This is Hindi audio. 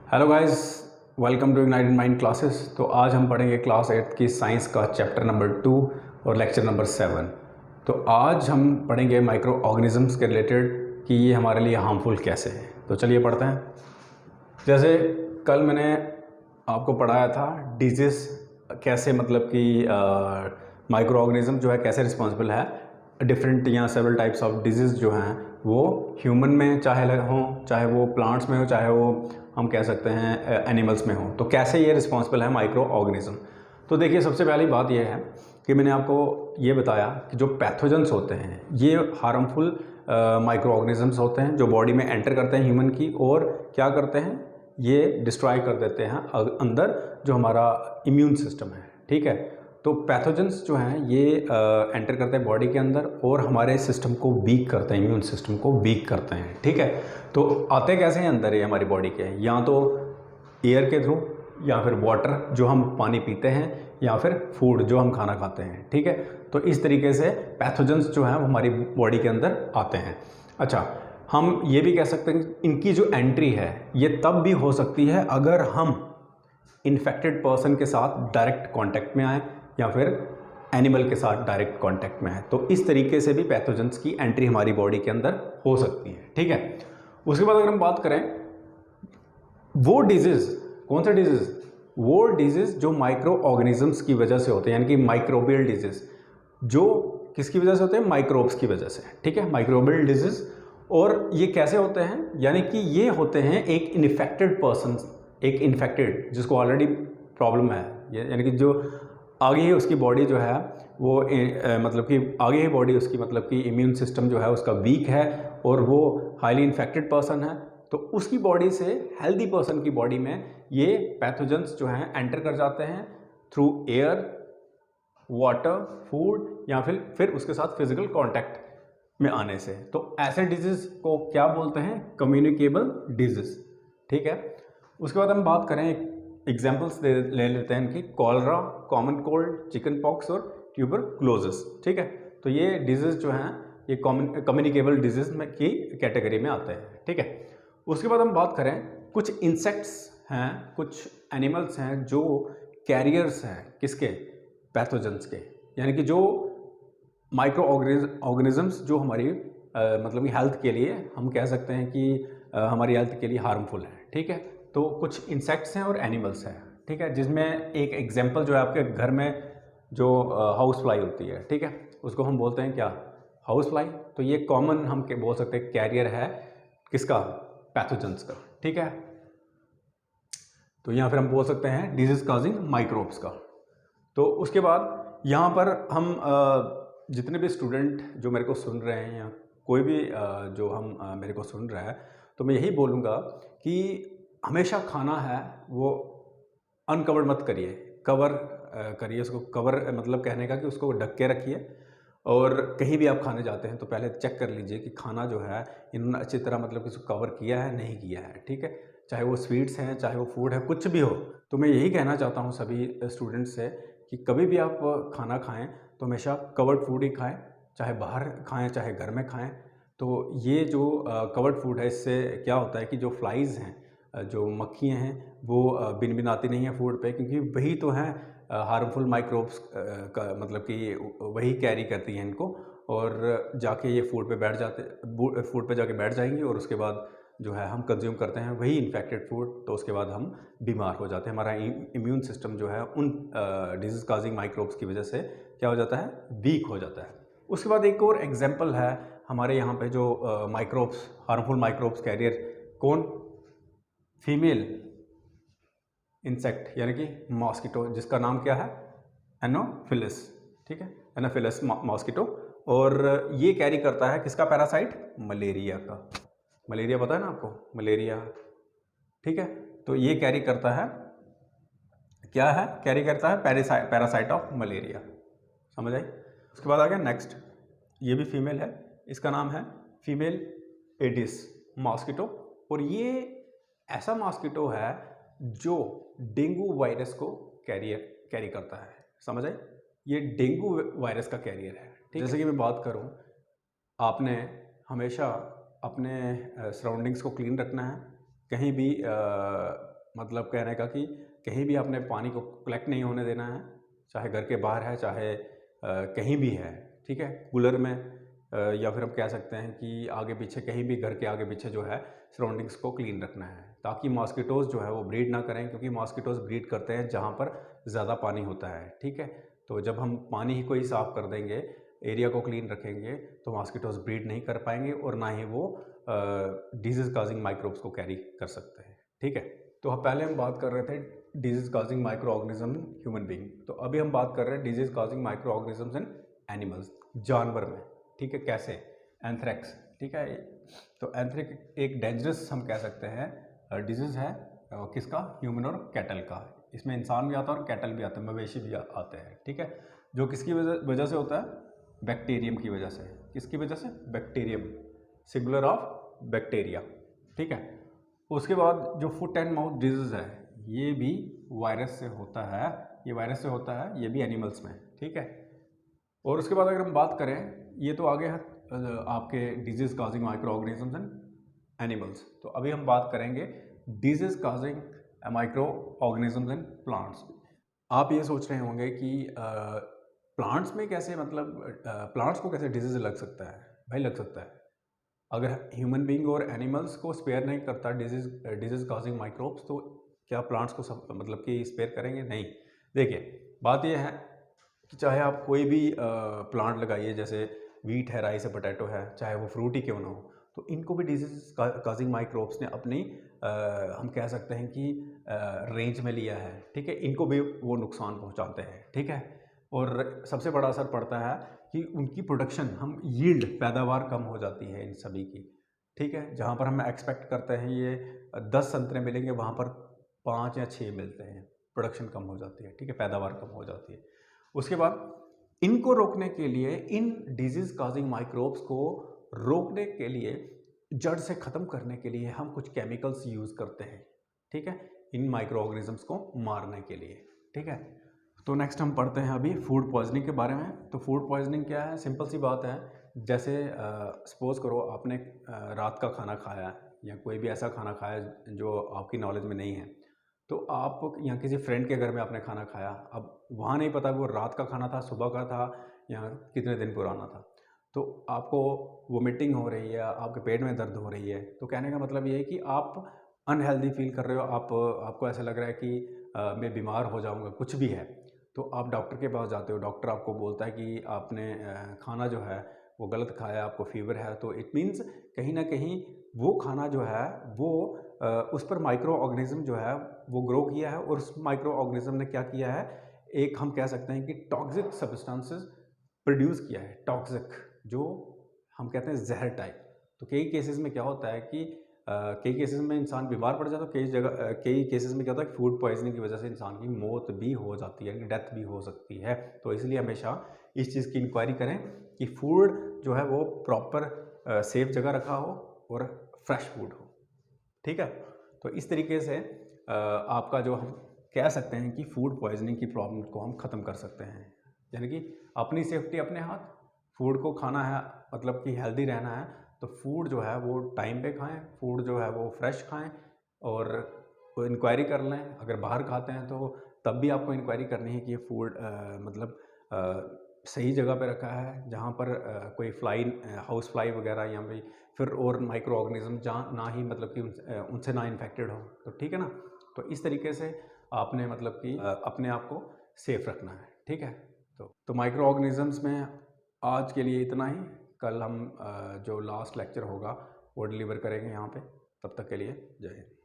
Hello guys, welcome to Ignited Mind Classes. तो आज हम पढ़ेंगे क्लास 8 की साइंस का चैप्टर नंबर 2 और लेक्चर नंबर 7। तो आज हम पढ़ेंगे माइक्रो ऑर्गेनिजम्स के रिलेटेड कि ये हमारे लिए हार्मफुल कैसे हैं। तो चलिए पढ़ते हैं। जैसे कल मैंने आपको पढ़ाया था डिजीज़ कैसे, मतलब कि माइक्रो ऑर्गेनिज्म जो है कैसे रिस्पॉन्सिबल है डिफरेंट या सेवरल टाइप्स ऑफ डिजीज़ जो हैं वो ह्यूमन में चाहे हों, चाहे वो प्लांट्स में हो, चाहे वो हम कह सकते हैं एनिमल्स में हो, तो कैसे ये रिस्पॉन्सिबल है माइक्रो ऑर्गेनिज्म। तो देखिए, सबसे पहली बात यह है कि मैंने आपको ये बताया कि जो पैथोजेंस होते हैं ये हार्मफुल माइक्रो ऑर्गेनिजम्स होते हैं जो बॉडी में एंटर करते हैं ह्यूमन की, और क्या करते हैं, ये डिस्ट्रॉय कर देते हैं अंदर जो हमारा इम्यून सिस्टम है। ठीक है, तो पैथोजेंस जो हैं ये एंटर करते हैं बॉडी के अंदर और हमारे सिस्टम को वीक करते हैं, इम्यून सिस्टम को वीक करते हैं। ठीक है, तो आते कैसे हैं अंदर ये हमारी बॉडी के, या तो एयर के थ्रू, या फिर वाटर जो हम पानी पीते हैं, या फिर फूड जो हम खाना खाते हैं। ठीक है, तो इस तरीके से पैथोजेंस जो हैं वो हमारी बॉडी के अंदर आते हैं। अच्छा, हम ये भी कह सकते हैं इनकी जो एंट्री है ये तब भी हो सकती है अगर हम इन्फेक्टेड पर्सन के साथ डायरेक्ट कांटेक्ट में आए या फिर एनिमल के साथ डायरेक्ट कांटेक्ट में आए, तो इस तरीके से भी पैथोजेंस की एंट्री हमारी बॉडी के अंदर हो सकती है। ठीक है, उसके बाद अगर हम बात करें वो डिजीज़, कौन सा डिजीज़, वो डिजीज़ जो माइक्रो ऑर्गेनिजम्स की वजह से होते हैं, यानी कि माइक्रोबियल डिजीज़ जो किसकी वजह से होते हैं, माइक्रोब्स की वजह से। ठीक है, माइक्रोबियल डिजीज़। और ये कैसे होते हैं, यानी कि ये होते हैं एक इन्फेक्टेड पर्सन, एक इन्फेक्टेड जिसको ऑलरेडी प्रॉब्लम है, यानी कि जो आगे ही उसकी बॉडी जो है वो मतलब कि आगे ही बॉडी उसकी, मतलब कि इम्यून सिस्टम जो है उसका वीक है और वो हाईली इन्फेक्टेड पर्सन है, तो उसकी बॉडी से हेल्दी पर्सन की बॉडी में ये पैथोजेंस जो हैं एंटर कर जाते हैं थ्रू एयर, वाटर, फूड, या फिर उसके साथ फिजिकल कांटेक्ट में आने से। तो ऐसे डिजीज़ को क्या बोलते हैं, कम्युनिकेबल डिजीज़। ठीक है, उसके बाद हम बात करें, एग्जाम्पल्स ले लेते हैं इनकी, cholera, common cold, chicken pox और ट्यूबरक्लोसिस। ठीक है, तो ये डिजीज़ जो हैं ये कम्युनिकेबल डिजीज़ में की कैटेगरी में आते हैं। ठीक है, उसके बाद हम बात करें, कुछ इंसेक्ट्स हैं, कुछ एनिमल्स हैं जो कैरियर्स हैं किसके, पैथोजेंस के, यानी कि जो माइक्रो ऑर्गेनिजम्स जो हमारी मतलब कि हेल्थ के लिए हम कह सकते हैं कि हमारी हेल्थ के लिए हार्मफुल है। ठीक है, तो कुछ इंसेक्ट्स हैं और एनिमल्स हैं। ठीक है, जिसमें एक एग्जांपल जो है आपके घर में जो हाउस फ्लाई होती है, ठीक है, उसको हम बोलते हैं क्या, हाउस फ्लाई। तो ये कॉमन हम बोल सकते हैं कैरियर है किसका, पैथोजेंस का। ठीक है, तो यहाँ फिर हम बोल सकते हैं डिजीज काजिंग माइक्रोब्स का। तो उसके बाद यहाँ पर हम जितने भी स्टूडेंट जो मेरे को सुन रहे हैं, या कोई भी जो हम मेरे को सुन रहा है, तो मैं यही बोलूँगा कि हमेशा खाना है वो अनकवर्ड मत करिए, कवर करिए उसको। कवर मतलब कहने का कि उसको ढक के रखिए, और कहीं भी आप खाने जाते हैं तो पहले चेक कर लीजिए कि खाना जो है इन्होंने अच्छी तरह मतलब कि उसको कवर किया है नहीं किया है। ठीक है, चाहे वो स्वीट्स हैं, चाहे वो फूड है, कुछ भी हो। तो मैं यही कहना चाहता हूँ सभी स्टूडेंट्स से कि कभी भी आप खाना खाएं तो हमेशा कवर्ड फूड ही खाएं, चाहे बाहर खाएं चाहे घर में खाएं। तो ये जो कवर्ड फूड है, इससे क्या होता है कि जो फ्लाइज़ हैं, जो मक्खियाँ हैं, वो बिन बिन आती नहीं है फूड पे, क्योंकि वही तो हैं हार्मफुल माइक्रोब्स का, मतलब कि वही कैरी करती हैं इनको, और जाके ये फूड पे बैठ जाते, फूड पे जाके बैठ जाएंगी, और उसके बाद जो है हम कंज्यूम करते हैं वही इन्फेक्टेड फूड, तो उसके बाद हम बीमार हो जाते हैं। हमारा इम्यून सिस्टम जो है उन डिजीज़ काजिंग माइक्रोब्स की वजह से क्या हो जाता है, वीक हो जाता है। उसके बाद एक और एग्जांपल है हमारे यहाँ पे जो माइक्रोब्स, हार्मफुल माइक्रोब्स कैरियर, कौन, फीमेल इंसेक्ट, यानी कि मॉस्किटो, जिसका नाम क्या है, एनोफिलिस। ठीक है, एनोफिलिस मॉस्किटो, और ये कैरी करता है किसका पैरासाइट, मलेरिया का। मलेरिया पता है ना आपको, मलेरिया। ठीक है, तो ये कैरी करता है, क्या है, कैरी करता है पैरासाइट ऑफ मलेरिया। समझ आई। उसके बाद आ गया नेक्स्ट, ये भी फीमेल है, इसका नाम है फीमेल एडिस मॉस्किटो, और ये ऐसा मॉस्किटो है जो डेंगू वायरस को कैरी करता है। समझ आए, ये डेंगू वायरस का कैरियर है। ठीक, जैसे कि मैं बात करूं, आपने हमेशा अपने सराउंडिंग्स को क्लीन रखना है, कहीं भी मतलब कहने का कि कहीं भी आपने पानी को कलेक्ट नहीं होने देना है, चाहे घर के बाहर है चाहे कहीं भी है, ठीक है, कूलर में या फिर हम कह सकते हैं कि आगे पीछे कहीं भी घर के आगे पीछे जो है सराउंडिंग्स को क्लीन रखना है, ताकि मॉस्किटोज़ जो है वो ब्रीड ना करें, क्योंकि मॉस्किटोज़ ब्रीड करते हैं जहाँ पर ज़्यादा पानी होता है, ठीक है। तो जब हम पानी ही को ही साफ़ कर देंगे, एरिया को क्लीन रखेंगे, तो मॉस्किटोज़ ब्रीड नहीं कर पाएंगे और ना ही वो डिजीज़ काजिंग माइक्रोब्स को कैरी कर सकते हैं, ठीक है। तो पहले हम बात कर रहे थे disease causing micro organism human being, तो अभी हम बात कर रहे हैं disease causing micro organisms in animals, जानवर में, ठीक है। कैसे? एंथ्रेक्स, ठीक है। तो एंथ्रेक्स एक डेंजरस हम कह सकते हैं डिजीज़ है, किसका? ह्यूमन और कैटल का। इसमें इंसान भी आता है और कैटल भी आता है, मवेशी भी आते हैं, ठीक है। जो किसकी वजह से होता है? बैक्टीरियम की वजह से। किसकी वजह से? बैक्टीरियम, सिंगुलर ऑफ बैक्टीरिया, ठीक है। उसके बाद जो फुट एंड माउथ डिजीज़ है, ये भी वायरस से होता है, ये वायरस से होता है, ये भी एनिमल्स में, ठीक है। और उसके बाद अगर हम बात करें, ये तो आगे है आपके disease causing micro organisms and animals. तो अभी हम बात करेंगे disease causing micro organisms and plants. आप ये सोच रहे होंगे कि प्लांट्स में कैसे, मतलब प्लांट्स को कैसे डिजीज़ लग सकता है? भाई लग सकता है, अगर ह्यूमन बीइंग और एनिमल्स को स्पेयर नहीं करता डिजीज़ काजिंग माइक्रोब्स, तो क्या प्लांट्स को सब मतलब कि स्पेयर करेंगे? नहीं। देखिए बात यह है कि चाहे आप कोई भी प्लांट लगाइए, जैसे वीट है, राइस है, पोटैटो है, चाहे वो फ्रूट ही क्यों ना हो, तो इनको भी डिजीज़ काजिंग माइक्रोब्स ने अपनी हम कह सकते हैं कि रेंज में लिया है, ठीक है। इनको भी वो नुकसान पहुंचाते हैं, ठीक है। और सबसे बड़ा असर पड़ता है कि उनकी प्रोडक्शन, हम यील्ड, पैदावार कम हो जाती है इन सभी की, ठीक है। जहाँ पर हम एक्सपेक्ट करते हैं ये 10 संतरे मिलेंगे, वहाँ पर 5 या 6 मिलते हैं, प्रोडक्शन कम हो जाती है, ठीक है, पैदावार कम हो जाती है। उसके बाद इनको रोकने के लिए, इन डिजीज़ काजिंग माइक्रोब्स को रोकने के लिए, जड़ से ख़त्म करने के लिए हम कुछ केमिकल्स यूज़ करते हैं, ठीक है, इन माइक्रो ऑर्गेनिजम्स को मारने के लिए, ठीक है। तो नेक्स्ट हम पढ़ते हैं अभी फूड पॉइजनिंग के बारे में। तो फूड पॉइजनिंग क्या है? सिंपल सी बात है, जैसे सपोज़ करो आपने रात का खाना खाया या कोई भी ऐसा खाना खाया जो आपकी नॉलेज में नहीं है, तो आप या किसी फ्रेंड के घर में आपने खाना खाया, अब वहाँ नहीं पता वो रात का खाना था, सुबह का था या कितने दिन पुराना था, तो आपको वोमिटिंग हो रही है, आपके पेट में दर्द हो रही है, तो कहने का मतलब ये है कि आप अनहेल्दी फील कर रहे हो, आपको ऐसा लग रहा है कि मैं बीमार हो जाऊंगा, कुछ भी है, तो आप डॉक्टर के पास जाते हो, डॉक्टर आपको बोलता है कि आपने खाना जो है वो गलत खाया, आपको फीवर है, तो इट मीन्स कहीं ना कहीं वो खाना जो है वो उस पर माइक्रो ऑर्गेनिज्म जो है वो ग्रो किया है, और उस माइक्रो ऑर्गेनिज्म ने क्या किया है, एक हम कह सकते हैं कि टॉक्सिक सब्सटेंसेस प्रोड्यूस किया है, टॉक्सिक, जो हम कहते हैं जहर टाइप। तो कई केसेस में क्या होता है कि कई केसेस में इंसान बीमार पड़ जाता है, तो कई केसेस में क्या होता है कि फूड पॉइजनिंग की वजह से इंसान की मौत भी हो जाती है, डेथ भी हो सकती है। तो इसलिए हमेशा इस चीज़ की इंक्वायरी करें कि फूड जो है वो प्रॉपर सेफ जगह रखा हो और फ्रेश फूड हो, ठीक है। तो इस तरीके से आपका जो हम कह सकते हैं कि फूड पॉइजनिंग की प्रॉब्लम को हम ख़त्म कर सकते हैं, यानी कि अपनी सेफ्टी अपने हाथ। फूड को खाना है, मतलब कि हेल्दी रहना है, तो फूड जो है वो टाइम पे खाएं, फूड जो है वो फ्रेश खाएं, और इंक्वायरी कर लें। अगर बाहर खाते हैं तो तब भी आपको इंक्वायरी करनी है कि ये फूड मतलब सही जगह पे रखा है, जहाँ पर कोई फ्लाई, हाउस फ्लाई वगैरह या फिर और माइक्रो ऑर्गेनिज्म जहाँ ना ही, मतलब कि उनसे ना इन्फेक्टेड हो, तो ठीक है ना। तो इस तरीके से आपने मतलब कि अपने आप को सेफ रखना है, ठीक है। तो माइक्रो ऑर्गेनिजम्स में आज के लिए इतना ही। कल हम जो लास्ट लेक्चर होगा वो डिलीवर करेंगे यहाँ पे। तब तक के लिए जय हिंद।